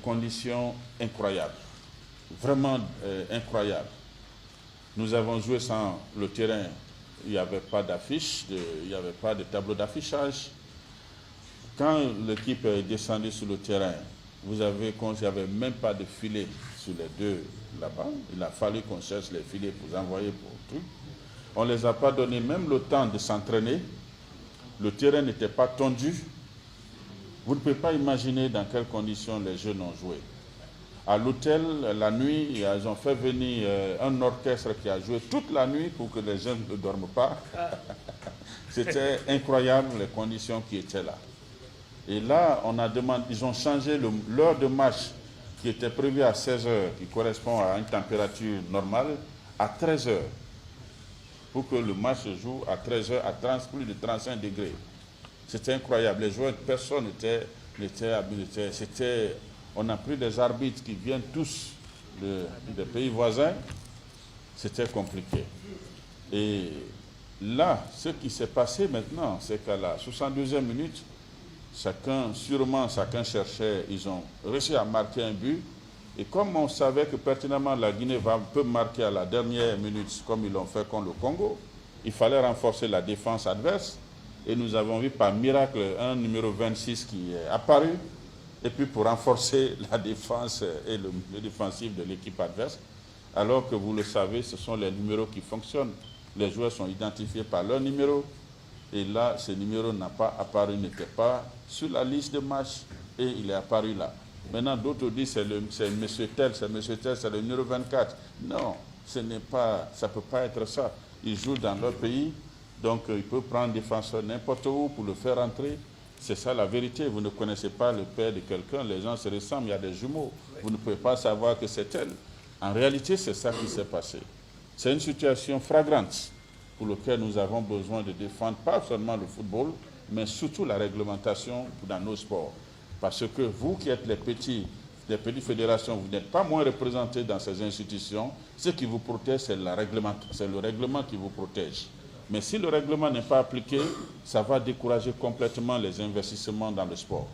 conditions incroyables, vraiment incroyables. Nous avons joué sans le terrain, il n'y avait pas d'affiche, il n'y avait pas de tableau d'affichage. Quand l'équipe est descendue sur le terrain, vous avez compte qu'il n'y avait même pas de filet sur les deux là-bas. Il a fallu qu'on cherche les filets pour envoyer pour tout. On ne les a pas donné même le temps de s'entraîner. Le terrain n'était pas tendu. Vous ne pouvez pas imaginer dans quelles conditions les jeunes ont joué. À l'hôtel, la nuit, ils ont fait venir un orchestre qui a joué toute la nuit pour que les jeunes ne dorment pas. C'était incroyable les conditions qui étaient là. Et là, on a demandé, ils ont changé l'heure de match qui était prévue à 16 h, qui correspond à une température normale, à 13 h. Pour que le match se joue à 13 h à plus de 35 degrés. C'était incroyable. Les joueurs, personne n'était habilité. On a pris des arbitres qui viennent tous des pays voisins. C'était compliqué. Et là, ce qui s'est passé maintenant, c'est qu'à la 62e minute, chacun cherchait, ils ont réussi à marquer un but. Et comme on savait que pertinemment la Guinée peut marquer à la dernière minute, comme ils l'ont fait contre le Congo, il fallait renforcer la défense adverse. Et nous avons vu par miracle un numéro 26 qui est apparu. Et puis pour renforcer la défense et le défensif de l'équipe adverse, alors que vous le savez, ce sont les numéros qui fonctionnent. Les joueurs sont identifiés par leur numéro. Et là, ce numéro n'a pas apparu, n'était pas sur la liste de match et il est apparu là. Maintenant, d'autres disent c'est monsieur tel, c'est le numéro 24. Non, ça ne peut pas être ça. Ils jouent dans leur pays, donc il peut prendre défenseur n'importe où pour le faire entrer. C'est ça la vérité. Vous ne connaissez pas le père de quelqu'un, les gens se ressemblent, il y a des jumeaux. Vous ne pouvez pas savoir que c'est elle. En réalité, c'est ça qui s'est passé. C'est une situation flagrante pour laquelle nous avons besoin de défendre pas seulement le football, mais surtout la réglementation dans nos sports. Parce que vous qui êtes les petites fédérations, vous n'êtes pas moins représentés dans ces institutions. Ce qui vous protège, c'est le règlement qui vous protège. Mais si le règlement n'est pas appliqué, ça va décourager complètement les investissements dans le sport.